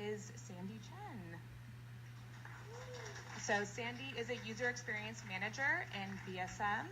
is Sandy Chen. So Sandy is a user experience manager in VSM.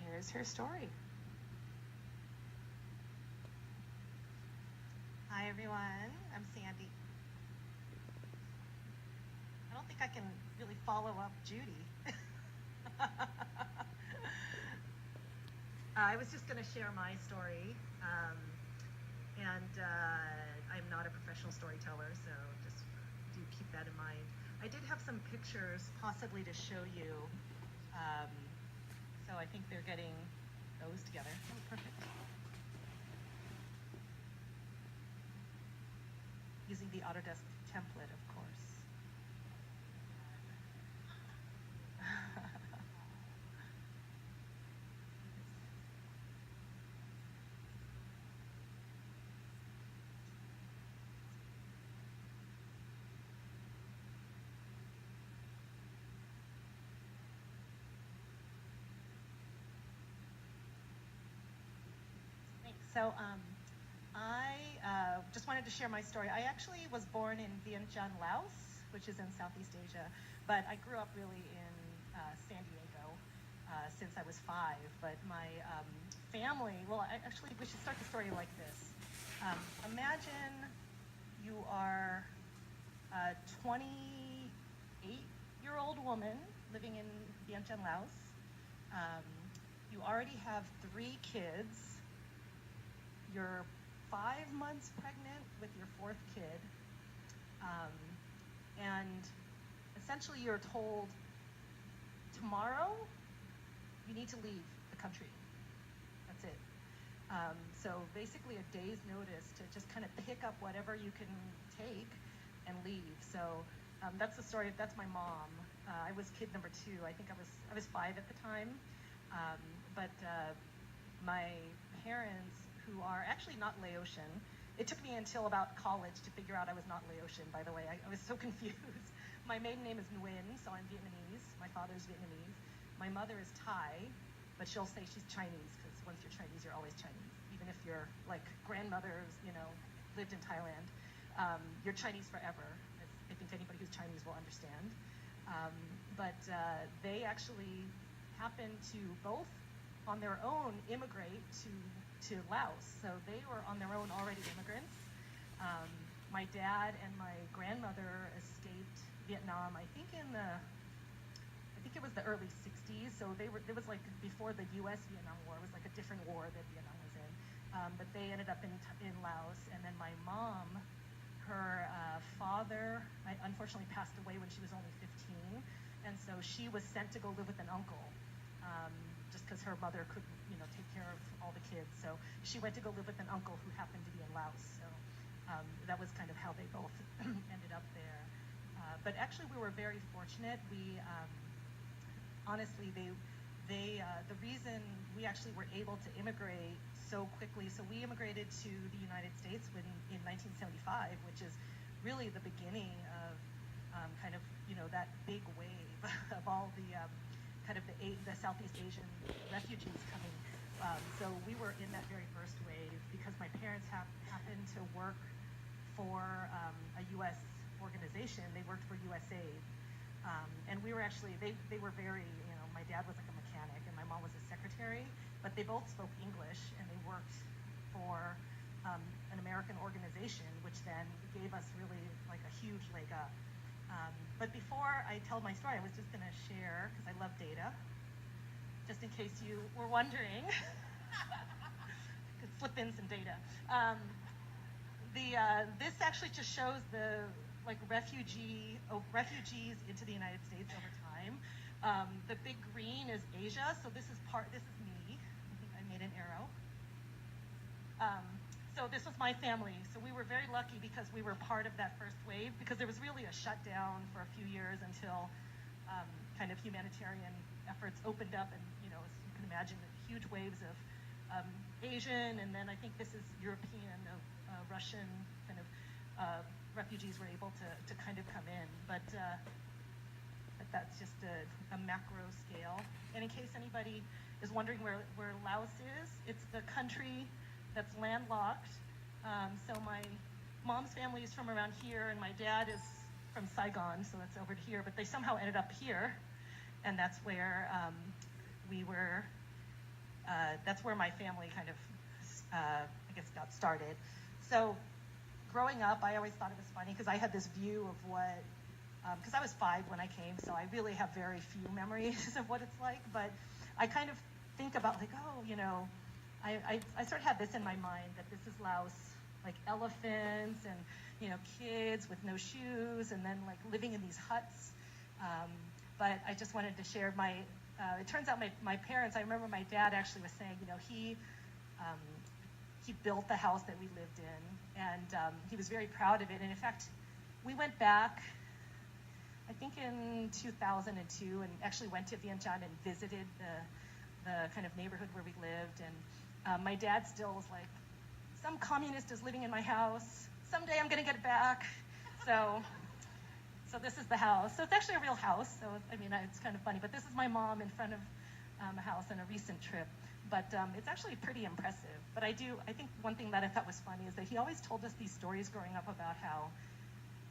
Here's her story. Hi everyone, I'm Sandy. I don't think I can really follow up Judy. I was just going to share my story, and I'm not a professional storyteller, so just do keep that in mind. I did have some pictures possibly to show you, so I think they're getting those together. Oh, perfect. Using the Autodesk template, of course. Thanks. So I just wanted to share my story. I actually was born in Vientiane, Laos, which is in Southeast Asia, but I grew up really in San Diego since I was 5. But my family, well, actually, we should start the story like this. Imagine you are a 28-year-old woman living in Vientiane, Laos. You already have 3 kids. You're 5 months pregnant with your 4th kid. And essentially you're told, tomorrow you need to leave the country. That's it. So basically a day's notice to just kind of pick up whatever you can take and leave. So that's the story. That's my mom. I was kid number 2. I think I was 5 at the time. But my parents, who are actually not Laotian, it took me until about college to figure out I was not Laotian, by the way. I was so confused. My maiden name is Nguyen, so I'm Vietnamese. My father's Vietnamese. My mother is Thai, but she'll say she's Chinese, because once you're Chinese, you're always Chinese. Even if your grandmother's, lived in Thailand, you're Chinese forever. I think anybody who's Chinese will understand. But they actually happened to both on their own immigrate to Laos. So they were on their own already immigrants. My dad and my grandmother escaped Vietnam, I think it was the early 60s. So it was like before the US Vietnam War. It was like a different war that Vietnam was in. But they ended up in Laos. And then my mom, her father unfortunately passed away when she was only 15. And so she was sent to go live with an uncle. Just because her mother couldn't, take care of all the kids. So she went to go live with an uncle who happened to be in Laos. So that was kind of how they both ended up there. But actually, we were very fortunate. We, honestly, the reason we actually were able to immigrate so quickly, so we immigrated to the United States in 1975, which is really the beginning of kind of, that big wave of all the kind of the Southeast Asian refugees coming. So we were in that very first wave because my parents happened to work for a U.S. organization. They worked for USAID. And we were actually, they were very, my dad was like a mechanic and my mom was a secretary, but they both spoke English and they worked for an American organization, which then gave us really like a huge leg up. But before I tell my story, I was just going to share, because I love data, just in case you were wondering. Could slip in some data. This actually just shows the refugees into the United States over time. The big green is Asia, so this is me. I made an arrow. So this was my family. So we were very lucky because we were part of that first wave, because there was really a shutdown for a few years until kind of humanitarian efforts opened up, and as you can imagine, huge waves of Asian, and then I think this is European, Russian kind of refugees were able to kind of come in. But that's just a macro scale. And in case anybody is wondering where Laos is, it's the country that's landlocked. So my mom's family is from around here, and my dad is from Saigon, so that's over here, but they somehow ended up here, and that's where we were, that's where my family kind of, I guess, got started. So growing up, I always thought it was funny because I had this view of what, because I was 5 when I came, so I really have very few memories of what it's like, but I kind of think about like, oh, you know, I sort of had this in my mind that this is Laos, like elephants and, you know, kids with no shoes and then like living in these huts. But I just wanted to share my, it turns out my parents, I remember my dad actually was saying, you know, he built the house that we lived in, and he was very proud of it. And in fact, we went back, I think in 2002, and actually went to Vientiane and visited the kind of neighborhood where we lived. And my dad still was like, some communist is living in my house. Someday I'm gonna get it back. So this is the house. So it's actually a real house. So I mean, it's kind of funny. But this is my mom in front of a house on a recent trip. But it's actually pretty impressive. But I think one thing that I thought was funny is that he always told us these stories growing up about how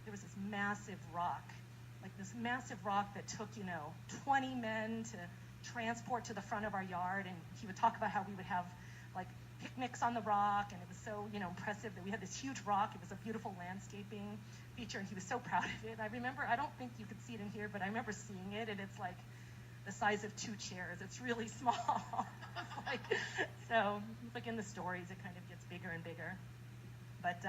there was this massive rock, like this massive rock that took, you know, 20 men to transport to the front of our yard. And he would talk about how we would have like picnics on the rock, and it was so, you know, impressive that we had this huge rock. It was a beautiful landscaping feature, and he was so proud of it. And I remember, I don't think you could see it in here, but I remember seeing it, and it's like the size of 2 chairs. It's really small. It's like, so like in the stories, it kind of gets bigger and bigger. But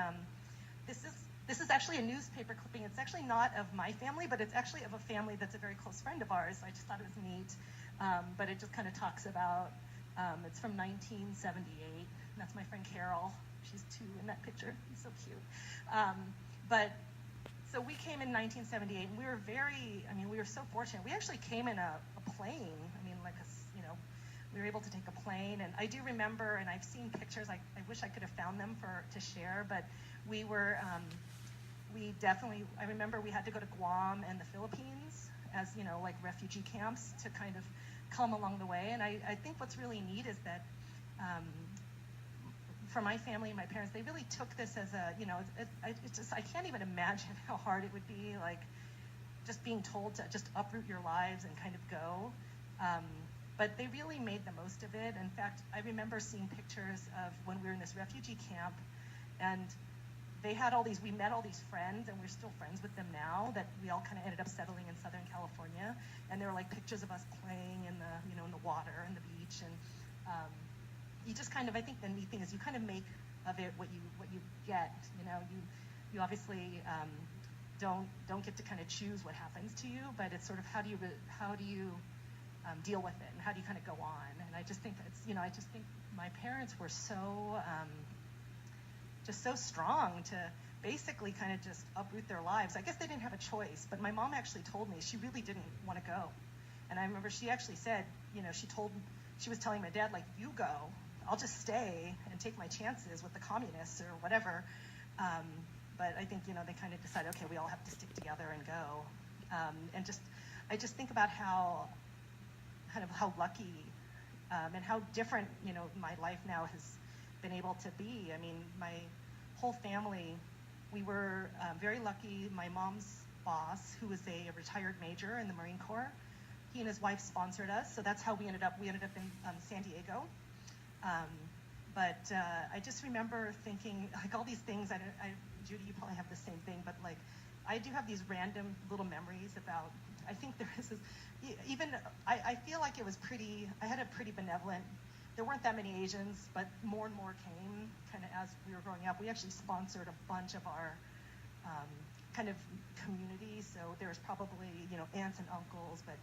this is actually a newspaper clipping. It's actually not of my family, but it's actually of a family that's a very close friend of ours. So I just thought it was neat. But it just kind of talks about, it's from 1978. And that's my friend Carol. She's 2 in that picture. She's so cute. So we came in 1978, and we were we were so fortunate. We actually came in a plane. I mean, like you know, we were able to take a plane. And I do remember, and I've seen pictures. I wish I could have found them to share, but we were, I remember we had to go to Guam and the Philippines as, you know, like refugee camps to kind of come along the way. And I think what's really neat is that for my family and my parents, they really took this as a, you know, I can't even imagine how hard it would be, like just being told to just uproot your lives and kind of go. But they really made the most of it. In fact, I remember seeing pictures of when we were in this refugee camp, and they had we met all these friends, and we're still friends with them now, that we all kind of ended up settling in Southern California. And there were like pictures of us playing in the, you know, in the water and the beach. And you just kind of, I think the neat thing is you kind of make of it what you get. You know, you obviously don't get to kind of choose what happens to you, but it's sort of how do you deal with it, and how do you kind of go on. And I just think it's, you know, I just think my parents were so just so strong to basically kind of just uproot their lives. I guess they didn't have a choice, but my mom actually told me she really didn't want to go. And I remember she actually said, you know, she was telling my dad, like, you go, I'll just stay and take my chances with the communists or whatever. But I think, you know, they kind of decided, okay, we all have to stick together and go. I just think about how lucky and how different, you know, my life now has been able to be. I mean, my whole family, we were very lucky. My mom's boss, who was a retired major in the Marine Corps, he and his wife sponsored us, so that's how we ended up in San Diego. But I just remember thinking, like, all these things, Judy, you probably have the same thing, but like, I do have these random little memories about, I think there is this, I feel like it was I had a pretty benevolent, there weren't that many Asians, but more and more came kind of as we were growing up. We actually sponsored a bunch of our kind of communities, so there's probably, you know, aunts and uncles, but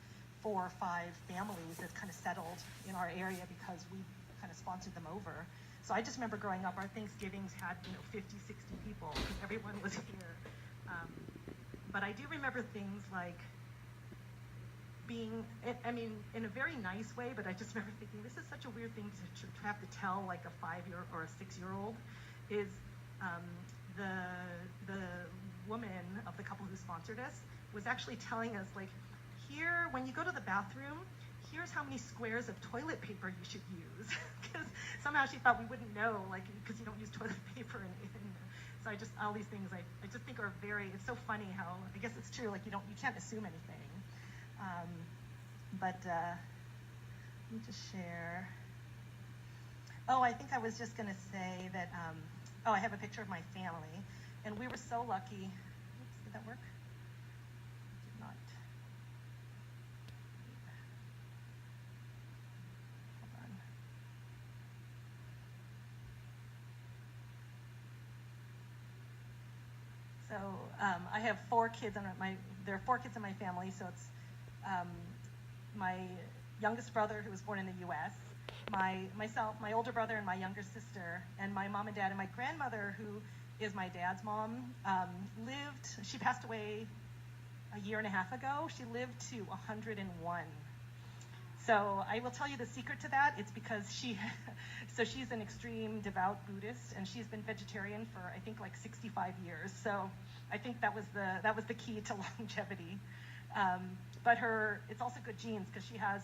4 or 5 families that kind of settled in our area because we kind of sponsored them over. So I just remember growing up, our Thanksgivings had, you know, 50, 60 people because everyone was here. But I do remember things like being, I mean, in a very nice way, but I just remember thinking, this is such a weird thing to have to tell like a 5-year or a 6-year-old, is the woman of the couple who sponsored us was actually telling us, like, here, when you go to the bathroom, here's how many squares of toilet paper you should use. Because somehow she thought we wouldn't know, like, because you don't use toilet paper in So all these things I just think are it's so funny how, I guess it's true, like you can't assume anything. Let me just share. Oh, I think I was just going to say that, I have a picture of my family, and we were so lucky. Oops, did that work? It did not. Hold on. So I have 4 kids, there are 4 kids in my family, so it's my youngest brother who was born in the U.S., myself, my older brother, and my younger sister, and my mom and dad, and my grandmother, who is my dad's mom, she passed away a year and a half ago. She lived to 101. So I will tell you the secret to that. It's because she's an extreme devout Buddhist, and she's been vegetarian for, I think, like 65 years. So I think that was the key to longevity. But it's also good genes, because she has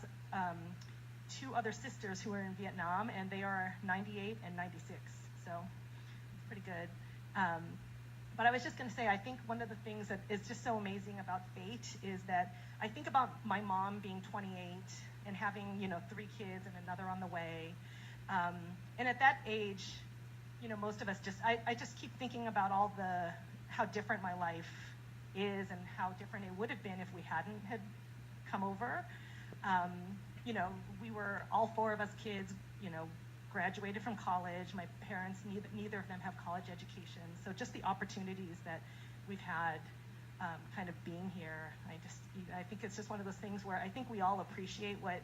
2 other sisters who are in Vietnam, and they are 98 and 96. So it's pretty good. But I was just going to say, I think one of the things that is just so amazing about fate is that I think about my mom being 28 and having, 3 kids and another on the way. And at that age, most of us I just keep thinking about how different my life is and how different it would have been if we hadn't had come over. We were, all 4 of us kids, graduated from college. My parents, neither of them have college education. So just the opportunities that we've had kind of being here, I think it's just one of those things where I think we all appreciate what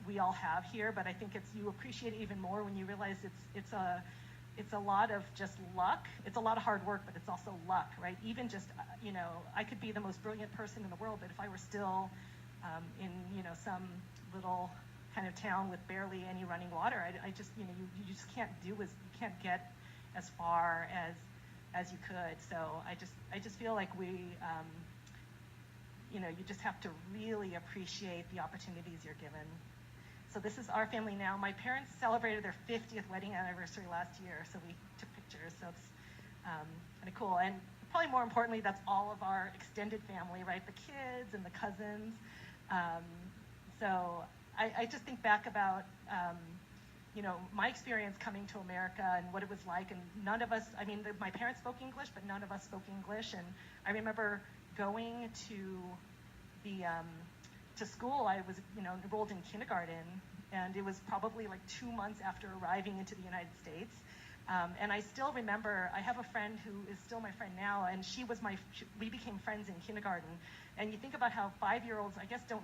we all have here, but I think you appreciate it even more when you realize it's a lot of just luck. It's a lot of hard work, but it's also luck, right? Even just, I could be the most brilliant person in the world, but if I were still in, some little kind of town with barely any running water, I just, you just can't you can't get as far as you could. So I just feel like you just have to really appreciate the opportunities you're given. So this is our family now. My parents celebrated their 50th wedding anniversary last year, so we took pictures. So it's kind of cool. And probably more importantly, that's all of our extended family, right? The kids and the cousins. So I just think back about, my experience coming to America and what it was like. And none of us, my parents spoke English, but none of us spoke English. And I remember going to school. I was, enrolled in kindergarten, and it was probably like 2 months after arriving into the United States. And I still remember, I have a friend who is still my friend now, and we became friends in kindergarten. And you think about how 5-year-olds, I guess, they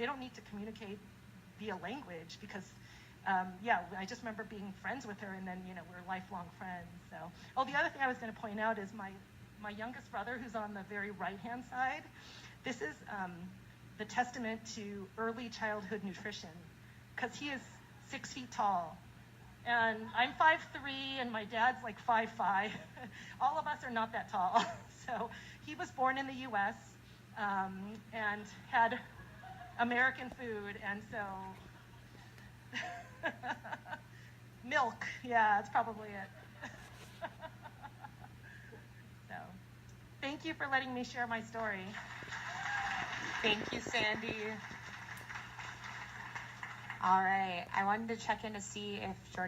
don't need to communicate via language, because, I just remember being friends with her, and then, we're lifelong friends. So, the other thing I was going to point out is my youngest brother, who's on the very right-hand side. This is the testament to early childhood nutrition, because he is 6 feet tall. And I'm 5'3", and my dad's like 5'5". All of us are not that tall. So he was born in the U.S. And had American food, and so milk, that's probably it. So thank you for letting me share my story. Thank you, Sandy. All right, I wanted to check in to see if Jordan